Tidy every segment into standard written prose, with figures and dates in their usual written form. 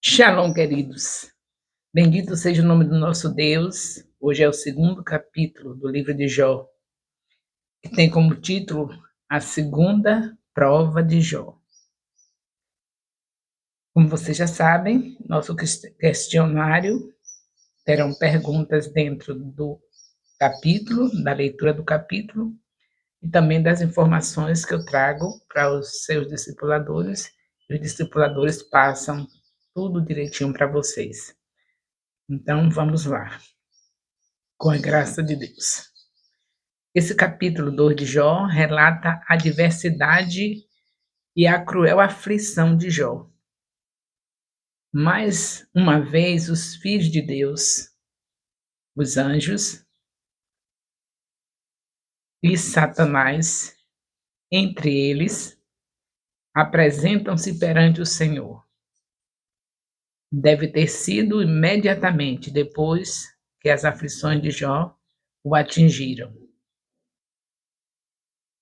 Shalom, queridos. Bendito seja o nome do nosso Deus. Hoje é o segundo capítulo do livro de Jó, que tem como título A Segunda Prova de Jó. Como vocês já sabem, nosso questionário terão perguntas dentro do capítulo, da leitura do capítulo, e também das informações que eu trago para os seus discipuladores, e os discipuladores passam tudo direitinho para vocês. Então, vamos lá, com a graça de Deus. Esse capítulo 2 de Jó relata a diversidade e a cruel aflição de Jó. Mais uma vez, os filhos de Deus, os anjos e Satanás, entre eles, apresentam-se perante o Senhor. Deve ter sido imediatamente depois que as aflições de Jó o atingiram.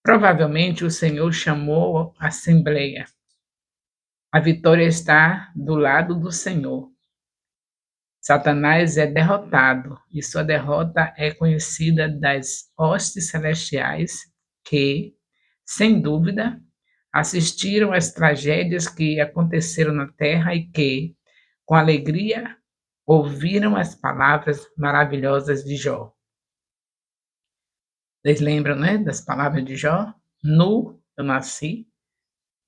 Provavelmente o Senhor chamou a assembleia. A vitória está do lado do Senhor. Satanás é derrotado e sua derrota é conhecida das hostes celestiais que, sem dúvida, assistiram às tragédias que aconteceram na terra e que, com alegria, ouviram as palavras maravilhosas de Jó. Vocês lembram, né, das palavras de Jó? Nu eu nasci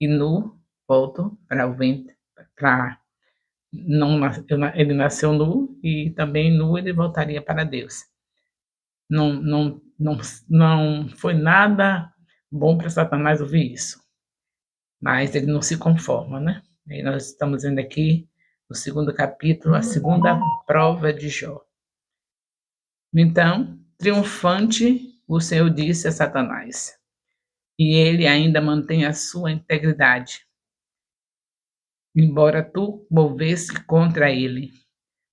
e nu volto para o ventre, para não, ele nasceu nu e também nu ele voltaria para Deus. Não foi nada bom para Satanás ouvir isso, mas ele não se conforma, né? E nós estamos vendo aqui no segundo capítulo, a segunda prova de Jó. Então, triunfante, o Senhor disse a Satanás, e ele ainda mantém a sua integridade, embora tu movesse contra ele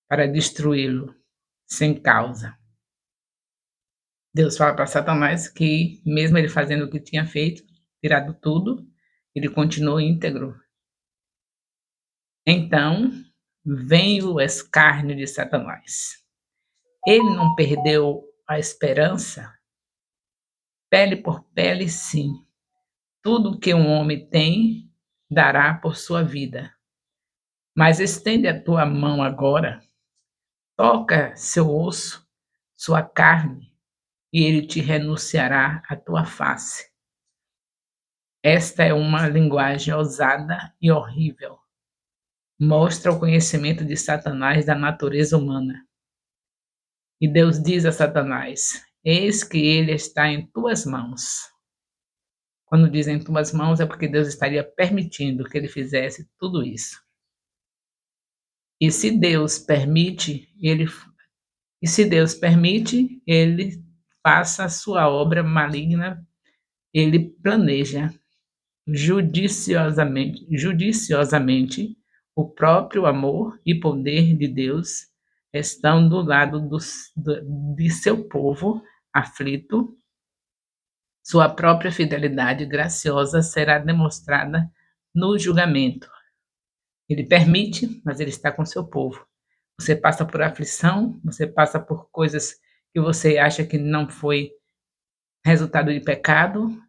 para destruí-lo sem causa. Deus fala para Satanás que, mesmo ele fazendo o que tinha feito, tirado tudo, ele continuou íntegro. Então, vem o escárnio de Satanás. Ele não perdeu a esperança? Pele por pele, sim. Tudo que um homem tem, dará por sua vida. Mas estende a tua mão agora, toca seu osso, sua carne, e ele te renunciará à tua face. Esta é uma linguagem ousada e horrível. Mostra o conhecimento de Satanás da natureza humana. E Deus diz a Satanás: eis que ele está em tuas mãos. Quando diz em tuas mãos é porque Deus estaria permitindo que ele fizesse tudo isso. E se Deus permite, ele faça a sua obra maligna, ele planeja judiciosamente, o próprio amor e poder de Deus estão do lado de seu povo aflito. Sua própria fidelidade graciosa será demonstrada no julgamento. Ele permite, mas ele está com seu povo. Você passa por aflição, você passa por coisas que você acha que não foi resultado de pecado,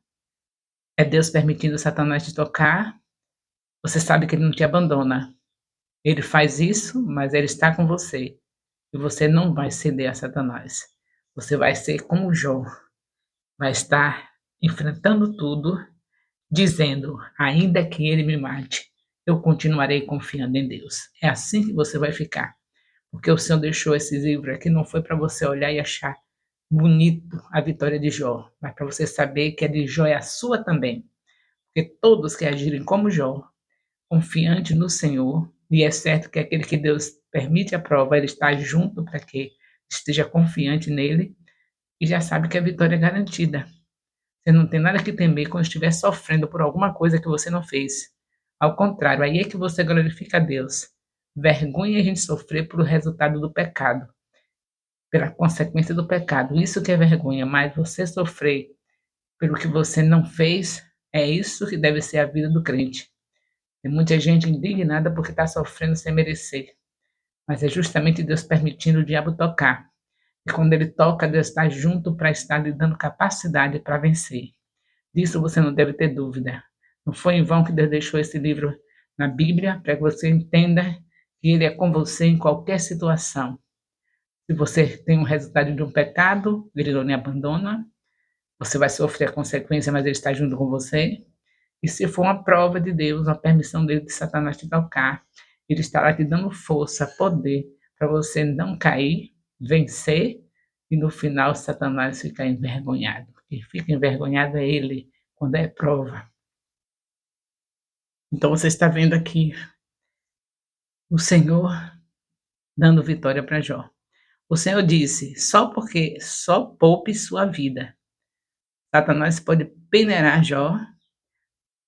é Deus permitindo Satanás te tocar, você sabe que ele não te abandona. Ele faz isso, mas ele está com você. E você não vai ceder a Satanás. Você vai ser como Jó. Vai estar enfrentando tudo, dizendo, ainda que ele me mate, eu continuarei confiando em Deus. É assim que você vai ficar. Porque o Senhor deixou esse livro aqui, não foi para você olhar e achar bonito a vitória de Jó, mas para você saber que a de Jó é a sua também. Porque todos que agirem como Jó, confiante no Senhor, e é certo que aquele que Deus permite a prova, ele está junto para que esteja confiante nele e já sabe que a vitória é garantida. Você não tem nada que temer quando estiver sofrendo por alguma coisa que você não fez. Ao contrário, aí é que você glorifica a Deus. Vergonha a gente sofrer pelo resultado do pecado, pela consequência do pecado. Isso que é vergonha, mas você sofrer pelo que você não fez, é isso que deve ser a vida do crente. Tem muita gente indignada porque está sofrendo sem merecer, mas é justamente Deus permitindo o diabo tocar. E quando ele toca, Deus está junto para estar lhe dando capacidade para vencer. Disso você não deve ter dúvida. Não foi em vão que Deus deixou esse livro na Bíblia para que você entenda que Ele é com você em qualquer situação. Se você tem um resultado de um pecado, Ele não lhe abandona. Você vai sofrer a consequência, mas Ele está junto com você. E se for uma prova de Deus, uma permissão dele de Satanás te tocar, Ele estará te dando força, poder, para você não cair, vencer, e no final Satanás ficar envergonhado. Quem fica envergonhado é ele, quando é prova. Então você está vendo aqui o Senhor dando vitória para Jó. O Senhor disse: só poupe sua vida. Satanás pode peneirar Jó,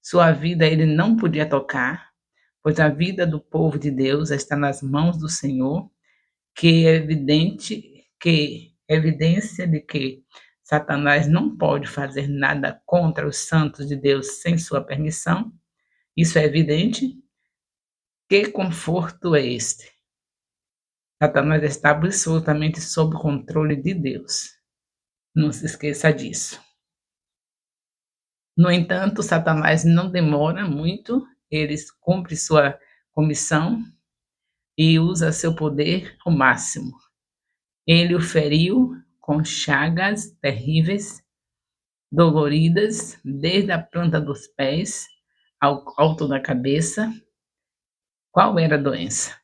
sua vida ele não podia tocar, pois a vida do povo de Deus está nas mãos do Senhor, que é evidência de que Satanás não pode fazer nada contra os santos de Deus sem sua permissão. Isso é evidente. Que conforto é este? Satanás está absolutamente sob o controle de Deus. Não se esqueça disso. No entanto, Satanás não demora muito, ele cumpre sua comissão e usa seu poder ao máximo. Ele o feriu com chagas terríveis, doloridas, desde a planta dos pés ao alto da cabeça. Qual era a doença?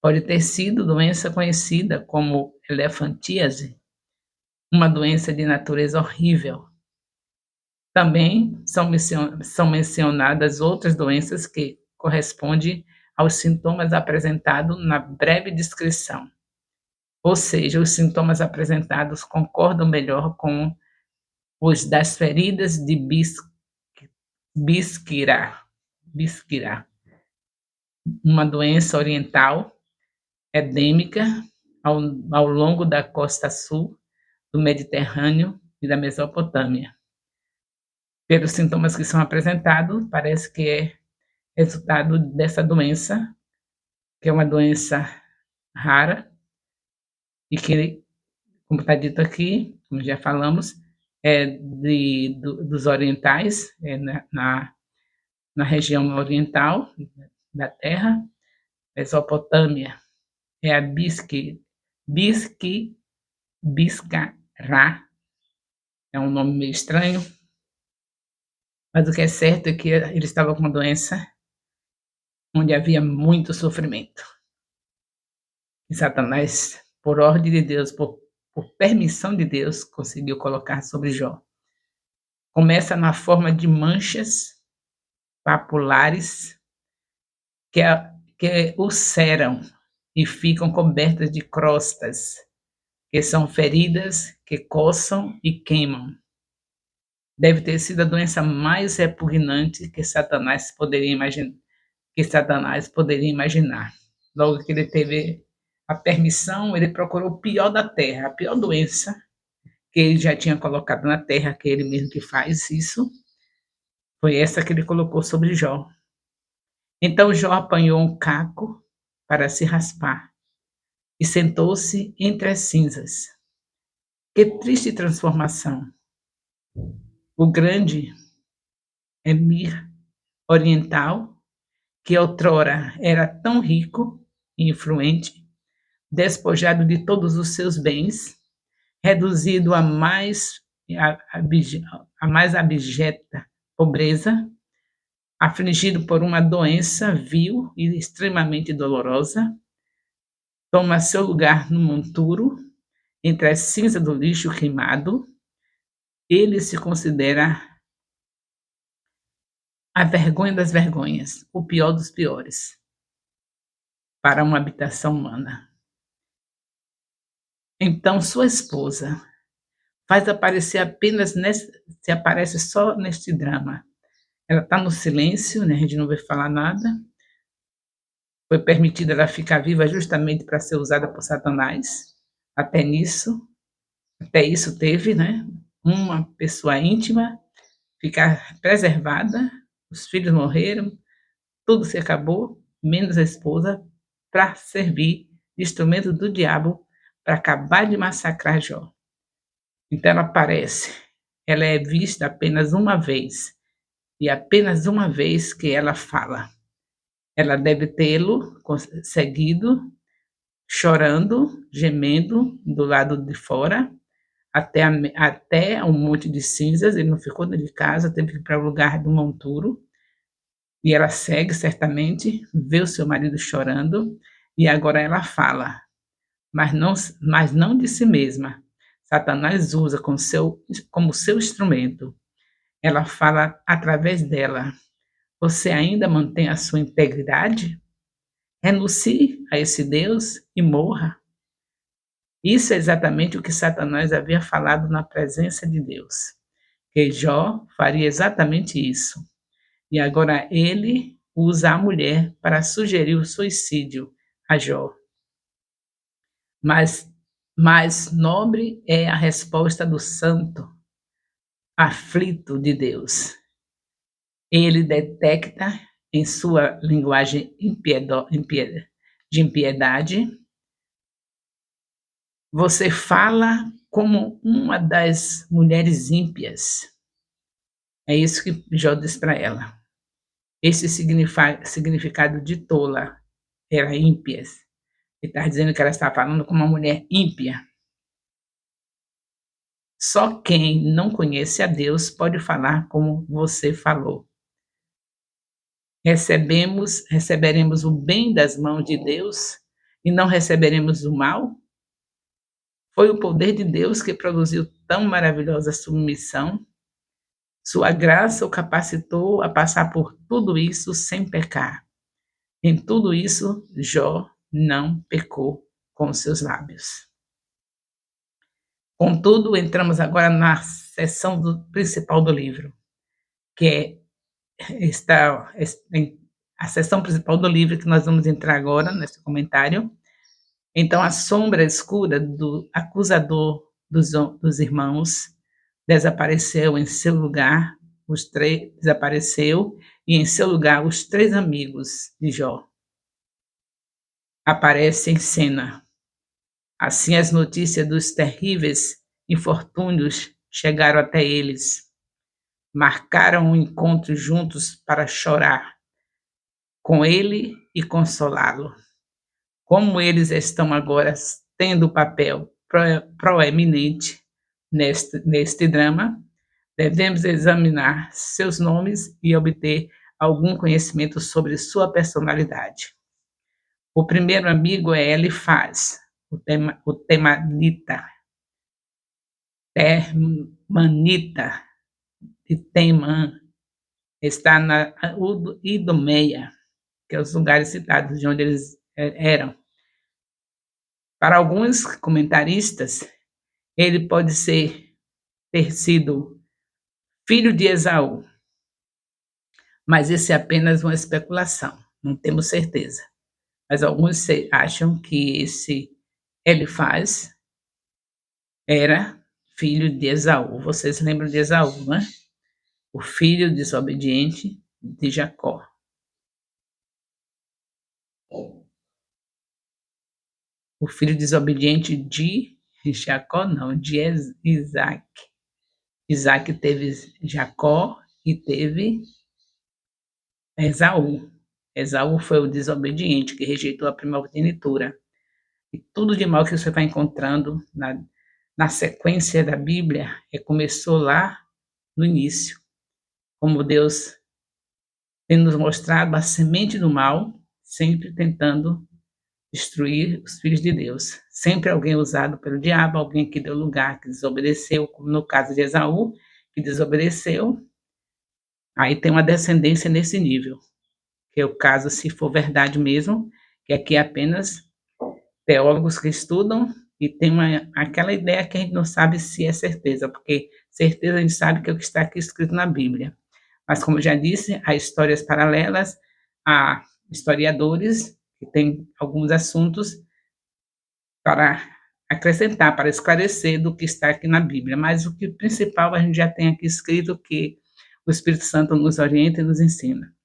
Pode ter sido doença conhecida como elefantíase, uma doença de natureza horrível. Também são mencionadas outras doenças que correspondem aos sintomas apresentados na breve descrição. Ou seja, os sintomas apresentados concordam melhor com os das feridas de Biskira, uma doença oriental endêmica ao longo da costa sul do Mediterrâneo e da Mesopotâmia. Pelos sintomas que são apresentados, parece que é resultado dessa doença, que é uma doença rara e que, como está dito aqui, como já falamos, é dos orientais, na região oriental da Terra, Mesopotâmia, é a Biscará, é um nome meio estranho, mas o que é certo é que ele estava com uma doença onde havia muito sofrimento. E Satanás, por ordem de Deus, por permissão de Deus, conseguiu colocar sobre Jó. Começa na forma de manchas papulares que ulceram e ficam cobertas de crostas, que são feridas que coçam e queimam. Deve ter sido a doença mais repugnante que Satanás poderia imaginar. Logo que ele teve a permissão, ele procurou o pior da terra, a pior doença que ele já tinha colocado na terra, que ele mesmo que faz isso, foi essa que ele colocou sobre Jó. Então Jó apanhou um caco para se raspar e sentou-se entre as cinzas. Que triste transformação! O grande emir oriental, que outrora era tão rico e influente, despojado de todos os seus bens, reduzido a mais abjeta pobreza, afligido por uma doença vil e extremamente dolorosa, toma seu lugar no monturo, entre as cinzas do lixo queimado. Ele se considera a vergonha das vergonhas, o pior dos piores, para uma habitação humana. Então, sua esposa faz aparecer se aparece só neste drama. Ela está no silêncio, né? A gente não vê falar nada. Foi permitida ela ficar viva justamente para ser usada por Satanás. Até isso teve, né? Uma pessoa íntima ficar preservada, os filhos morreram, tudo se acabou, menos a esposa, para servir de instrumento do diabo para acabar de massacrar Jó. Então ela aparece, ela é vista apenas uma vez, e apenas uma vez que ela fala. Ela deve tê-lo seguido, chorando, gemendo do lado de fora, até um monte de cinzas. Ele não ficou dentro de casa, teve que ir para o lugar do monturo. E ela segue certamente, vê o seu marido chorando, e agora ela fala, mas não de si mesma. Satanás usa como seu instrumento. Ela fala através dela. Você ainda mantém a sua integridade? Renuncie a esse Deus e morra. Isso é exatamente o que Satanás havia falado na presença de Deus, que Jó faria exatamente isso. E agora ele usa a mulher para sugerir o suicídio a Jó. Mas mais nobre é a resposta do santo aflito de Deus. Ele detecta em sua linguagem de impiedade. Você fala como uma das mulheres ímpias. É isso que Jó diz para ela. Esse significado de tola era ímpias. Ele está dizendo que ela está falando como uma mulher ímpia. Só quem não conhece a Deus pode falar como você falou. Receberemos o bem das mãos de Deus e não receberemos o mal? Foi o poder de Deus que produziu tão maravilhosa submissão. Sua graça o capacitou a passar por tudo isso sem pecar. Em tudo isso, Jó não pecou com seus lábios. Contudo, entramos agora na seção principal do livro, que a seção principal do livro que nós vamos entrar agora, nesse comentário. Então, a sombra escura do acusador dos irmãos desapareceu em seu lugar, desapareceu, e em seu lugar os 3 amigos de Jó aparecem em cena. Assim, as notícias dos terríveis infortúnios chegaram até eles. Marcaram um encontro juntos para chorar com ele e consolá-lo. Como eles estão agora tendo o papel proeminente neste drama, devemos examinar seus nomes e obter algum conhecimento sobre sua personalidade. O primeiro amigo é Elifaz, o temanita, de Temã, está na Idumeia, que é os lugares citados de onde eles eram. Para alguns comentaristas, ele pode ter sido filho de Esaú, mas isso é apenas uma especulação, não temos certeza. Mas alguns acham que esse Elifaz era filho de Esaú. Vocês lembram de Esaú, né? O filho desobediente de Jacó. O filho desobediente de Jacó, não, de Isaac. Isaac teve Jacó e teve Esaú. Esaú foi o desobediente que rejeitou a primogenitura. E tudo de mal que você vai encontrando na sequência da Bíblia começou lá no início. Como Deus tem nos mostrado a semente do mal, sempre tentando destruir os filhos de Deus. Sempre alguém usado pelo diabo, alguém que deu lugar, que desobedeceu, como no caso de Esaú, que desobedeceu. Aí tem uma descendência nesse nível, que é o caso, se for verdade mesmo, que aqui é apenas teólogos que estudam e tem aquela ideia que a gente não sabe se é certeza, porque certeza a gente sabe que é o que está aqui escrito na Bíblia. Mas, como eu já disse, há histórias paralelas, há historiadores que têm alguns assuntos para acrescentar, para esclarecer do que está aqui na Bíblia. Mas o que principal a gente já tem aqui escrito, que o Espírito Santo nos orienta e nos ensina.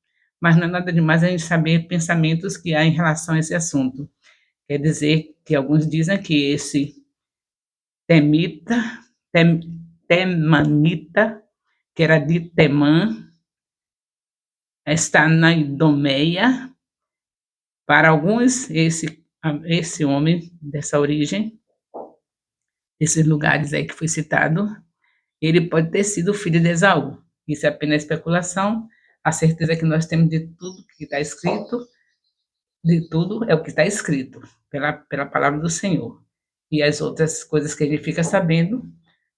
mas não é nada demais a gente saber pensamentos que há em relação a esse assunto. Quer dizer que alguns dizem que esse temita, tem, temanita, que era de Temã, está na Idomeia. Para alguns, esse homem dessa origem, esses lugares aí que foi citado, ele pode ter sido filho de Esaú. Isso é apenas especulação. A certeza que nós temos de tudo que está escrito, de tudo é o que está escrito pela palavra do Senhor. E as outras coisas que a gente fica sabendo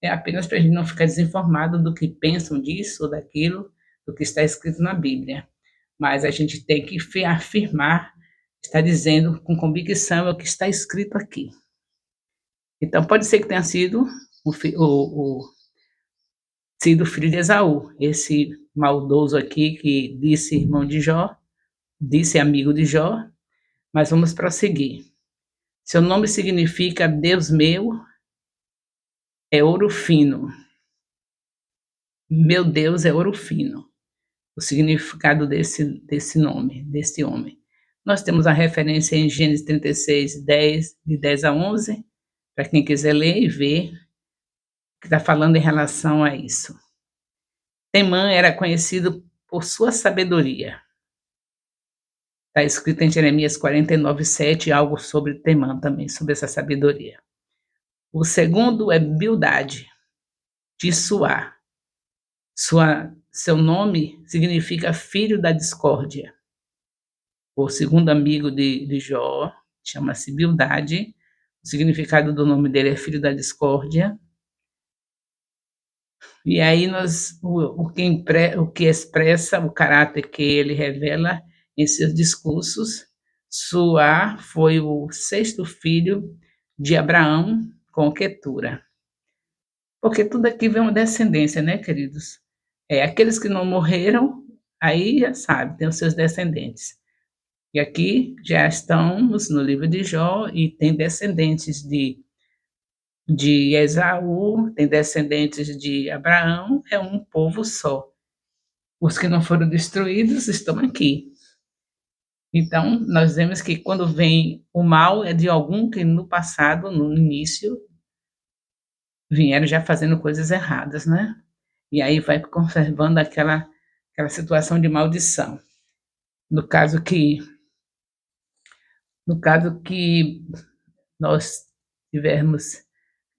é apenas para a gente não ficar desinformado do que pensam disso ou daquilo, do que está escrito na Bíblia. Mas a gente tem que afirmar, está dizendo com convicção é o que está escrito aqui. Então pode ser que tenha sido sido filho de Esaú, esse maldoso aqui que disse irmão de Jó, disse amigo de Jó, mas vamos prosseguir. Seu nome significa Deus meu é ouro fino. Meu Deus é ouro fino. O significado desse nome, desse homem. Nós temos a referência em Gênesis 36, 10, de 10 a 11, para quem quiser ler e ver o que está falando em relação a isso. Temã era conhecido por sua sabedoria. Está escrito em Jeremias 49, 7, algo sobre Temã também, sobre essa sabedoria. O segundo é Bildade, de Suá. Seu nome significa filho da discórdia. O segundo amigo de Jó chama-se Bildade. O significado do nome dele é filho da discórdia. E aí o que expressa o caráter que ele revela em seus discursos. Suá foi o sexto filho de Abraão com Quetura. Porque tudo aqui vem uma descendência, né, queridos? Aqueles que não morreram, aí já sabe, tem os seus descendentes. E aqui já estamos no livro de Jó e tem descendentes de Esaú, tem descendentes de Abraão, é um povo só. Os que não foram destruídos estão aqui. Então, nós vemos que quando vem o mal é de algum que no passado, no início, vieram já fazendo coisas erradas, né? E aí vai conservando aquela situação de maldição. No caso que nós tivermos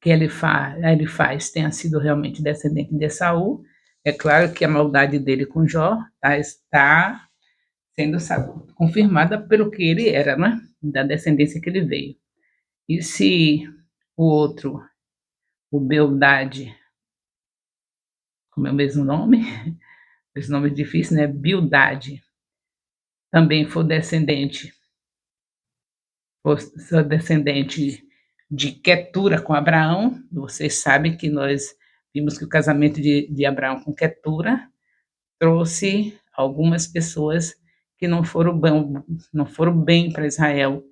que ele faz tenha sido realmente descendente de Esaú, é claro que a maldade dele com Jó está sendo confirmada pelo que ele era, né? Da descendência que ele veio. E se o outro, o Bildade, como é o mesmo nome, esse nome é difícil, né? Bildade, também for descendente de Quetura com Abraão. Vocês sabem que nós vimos que o casamento de Abraão com Quetura trouxe algumas pessoas que não foram bem para Israel,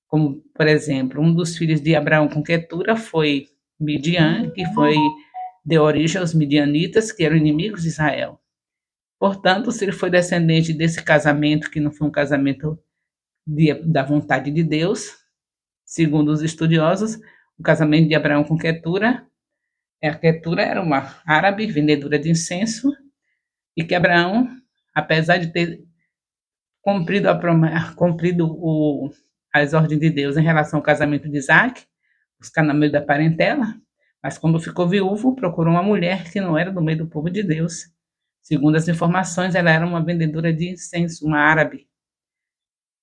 como, por exemplo, um dos filhos de Abraão com Quetura foi Midian, que deu origem aos midianitas, que eram inimigos de Israel. Portanto, se ele foi descendente desse casamento, que não foi um casamento da vontade de Deus, segundo os estudiosos, o casamento de Abraão com Quetura, a Quetura era uma árabe vendedora de incenso, e que Abraão, apesar de ter cumprido as ordens de Deus em relação ao casamento de Isaac, buscar no meio da parentela, mas quando ficou viúvo, procurou uma mulher que não era do meio do povo de Deus. Segundo as informações, ela era uma vendedora de incenso, uma árabe.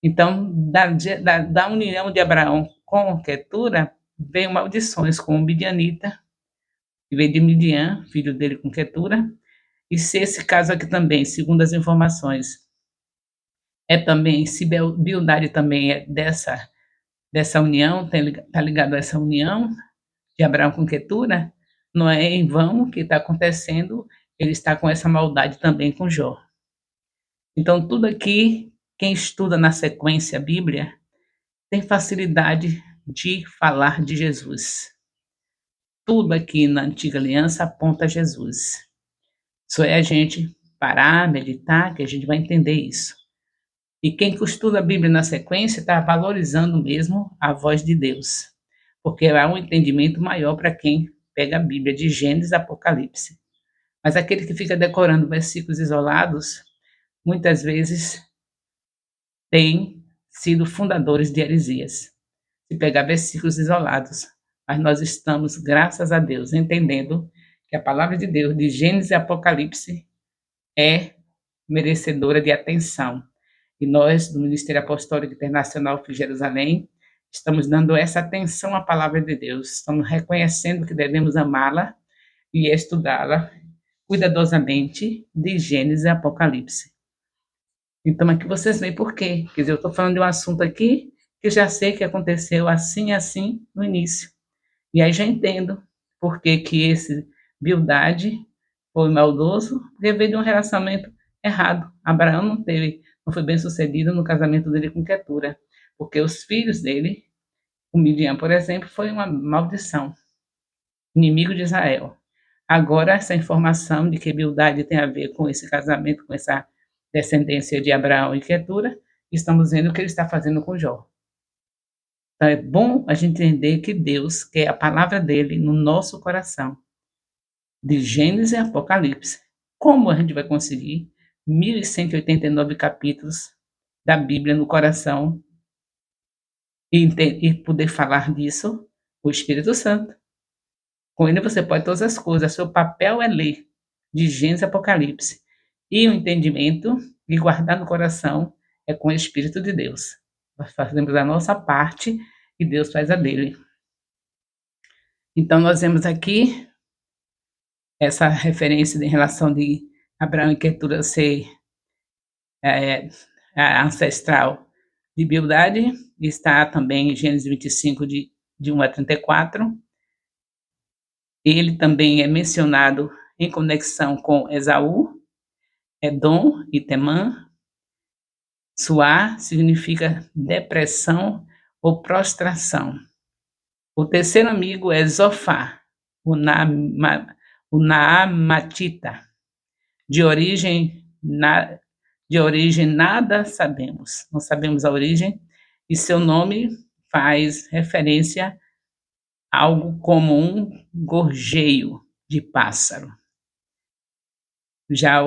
Então, da união de Abraão com Quetura, veio maldições com o Midianita, que veio de Midian, filho dele com Quetura. E se esse caso aqui também, segundo as informações, se Bildade também é dessa união, está ligado a essa união de Abraão com Quetura, não é em vão que está acontecendo, ele está com essa maldade também com Jó. Então, tudo aqui, quem estuda na sequência a Bíblia, tem facilidade de falar de Jesus. Tudo aqui na Antiga Aliança aponta a Jesus. Só é a gente parar, meditar, que a gente vai entender isso. E quem estuda a Bíblia na sequência está valorizando mesmo a voz de Deus, porque há um entendimento maior para quem pega a Bíblia de Gênesis a Apocalipse. Mas aquele que fica decorando versículos isolados, muitas vezes tem sido fundadores de heresias. Se pegar versículos isolados, mas nós estamos, graças a Deus, entendendo que a palavra de Deus, de Gênesis e Apocalipse, é merecedora de atenção. E nós, do Ministério Apostólico Internacional de Jerusalém, estamos dando essa atenção à palavra de Deus, estamos reconhecendo que devemos amá-la e estudá-la cuidadosamente de Gênesis e Apocalipse. Então, aqui vocês veem por quê. Quer dizer, eu estou falando de um assunto aqui que eu já sei que aconteceu assim e assim no início. E aí já entendo por que que esse Bildade foi maldoso, porque veio de um relacionamento errado. Abraão não foi bem sucedido no casamento dele com Quetura, porque os filhos dele, o Midian, por exemplo, foi uma maldição, inimigo de Israel. Agora, essa informação de que Bildade tem a ver com esse casamento, com essa descendência de Abraão e Quetura, estamos vendo o que ele está fazendo com Jó. Então, é bom a gente entender que Deus quer a palavra dele no nosso coração, de Gênesis e Apocalipse. Como a gente vai conseguir 1.189 capítulos da Bíblia no coração e poder falar disso? O Espírito Santo. Com ele você pode todas as coisas. Seu papel é ler de Gênesis e Apocalipse. E o entendimento e guardar no coração é com o Espírito de Deus. Nós fazemos a nossa parte e Deus faz a dele. Então, nós vemos aqui essa referência em relação de Abraão e Quetura ser ancestral de Bildade, está também em Gênesis 25, de 1 a 34. Ele também é mencionado em conexão com Esaú, Edom e Temã. Suá significa depressão ou prostração. O terceiro amigo é Zofá, o Naamatita, de origem nada sabemos, não sabemos a origem, e seu nome faz referência a algo como um gorjeio de pássaro. Já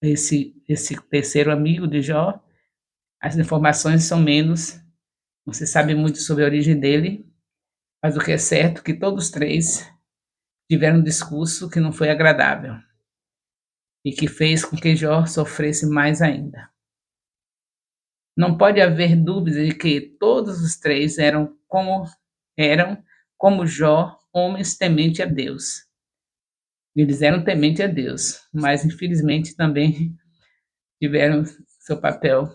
esse terceiro amigo de Jó, as informações são menos, não se sabe muito sobre a origem dele, mas o que é certo é que todos três tiveram um discurso que não foi agradável e que fez com que Jó sofresse mais ainda. Não pode haver dúvida de que todos os três eram como Jó, homens tementes a Deus. Eles eram tementes a Deus, mas infelizmente também tiveram seu papel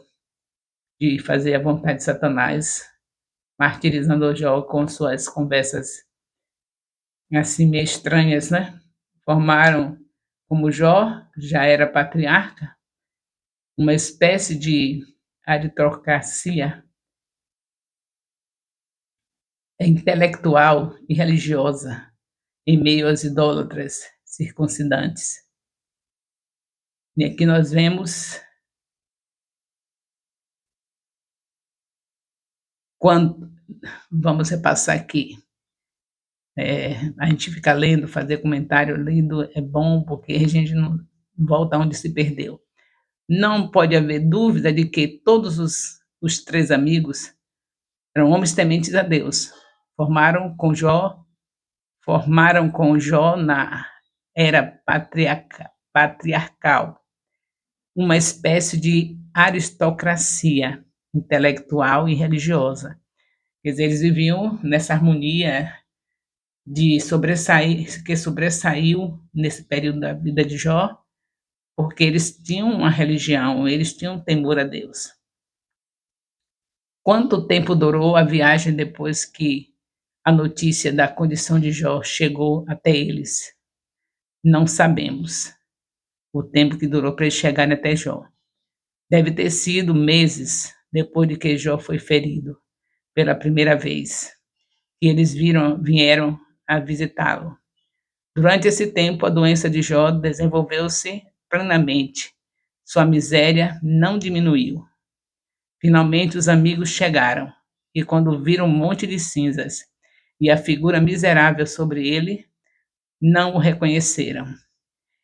de fazer a vontade de Satanás, martirizando Jó com suas conversas assim meio estranhas, né? Formaram, como Jó já era patriarca, uma espécie de aristocracia intelectual e religiosa em meio às idólatras circuncidantes. E aqui nós vemos quando vamos repassar aqui. A gente fica lendo, fazer comentário lendo é bom porque a gente não volta onde se perdeu. Não pode haver dúvida de que todos os três amigos eram homens tementes a Deus. Formaram com Jó na era patriarcal, uma espécie de aristocracia intelectual e religiosa. Quer dizer, eles viviam nessa harmonia que sobressaiu nesse período da vida de Jó, porque eles tinham uma religião, eles tinham temor a Deus. Quanto tempo durou a viagem depois que a notícia da condição de Jó chegou até eles? Não sabemos o tempo que durou para eles chegarem até Jó. Deve ter sido meses depois de que Jó foi ferido pela primeira vez, e eles vieram a visitá-lo. Durante esse tempo, a doença de Jó desenvolveu-se plenamente. Sua miséria não diminuiu. Finalmente, os amigos chegaram, e quando viram um monte de cinzas e a figura miserável sobre ele, não o reconheceram.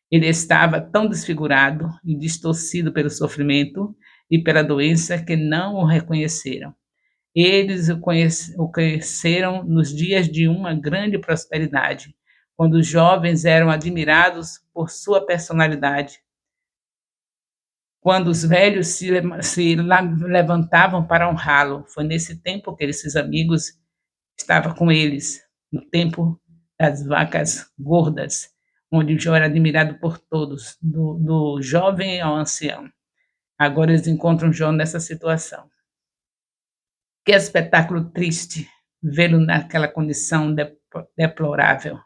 Ele estava tão desfigurado e distorcido pelo sofrimento e pela doença que não o reconheceram. Eles o conheceram nos dias de uma grande prosperidade, quando os jovens eram admirados por sua personalidade, quando os velhos se levantavam para honrá-lo. Foi nesse tempo que esses amigos estavam com eles, no tempo das vacas gordas, onde Jó era admirado por todos, do jovem ao ancião. Agora eles encontram Jó nessa situação. Que espetáculo triste vê-lo naquela condição deplorável.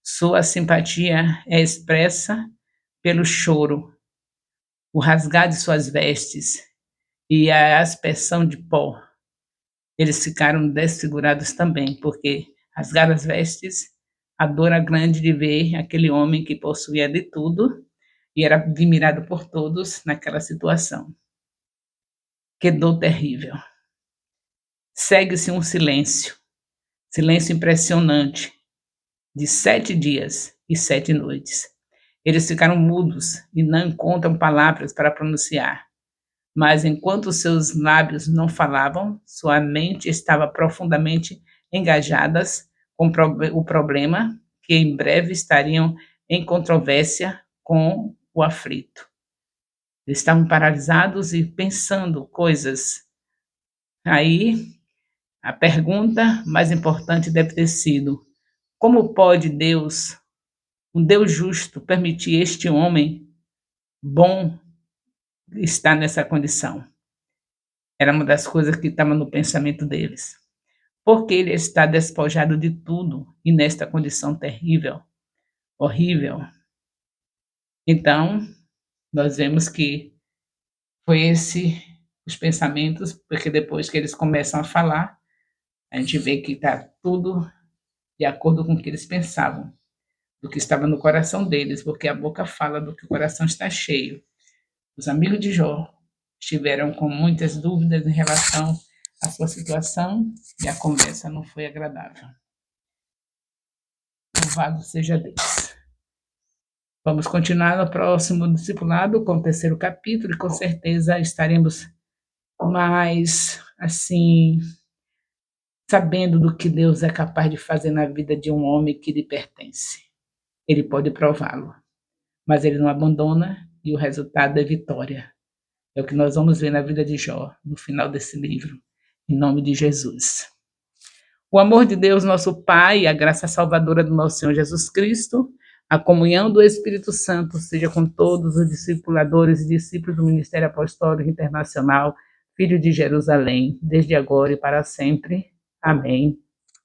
Sua simpatia é expressa pelo choro, o rasgar de suas vestes e a aspersão de pó. Eles ficaram desfigurados também, porque rasgaram as vestes, a dor era grande de ver aquele homem que possuía de tudo e era admirado por todos naquela situação. Que dor terrível. Segue-se um silêncio impressionante, de 7 dias e 7 noites. Eles ficaram mudos e não encontram palavras para pronunciar. Mas enquanto seus lábios não falavam, sua mente estava profundamente engajada com o problema, que em breve estariam em controvérsia com o aflito. Eles estavam paralisados e pensando coisas. Aí, a pergunta mais importante deve ter sido: como pode Deus, um Deus justo, permitir este homem bom estar nessa condição? Era uma das coisas que estava no pensamento deles. Porque ele está despojado de tudo e nesta condição terrível, horrível. Então, nós vemos que foi os pensamentos, porque depois que eles começam a falar, a gente vê que está tudo de acordo com o que eles pensavam, do que estava no coração deles, porque a boca fala do que o coração está cheio. Os amigos de Jó estiveram com muitas dúvidas em relação à sua situação e a conversa não foi agradável. Louvado seja Deus. Vamos continuar no próximo discipulado com o 3º capítulo e com certeza estaremos mais, assim, sabendo do que Deus é capaz de fazer na vida de um homem que lhe pertence. Ele pode prová-lo, mas ele não abandona e o resultado é vitória. É o que nós vamos ver na vida de Jó, no final desse livro, em nome de Jesus. O amor de Deus, nosso Pai, a graça salvadora do nosso Senhor Jesus Cristo, a comunhão do Espírito Santo seja com todos os discipuladores e discípulos do Ministério Apostólico Internacional, Filho de Jerusalém, desde agora e para sempre. Amém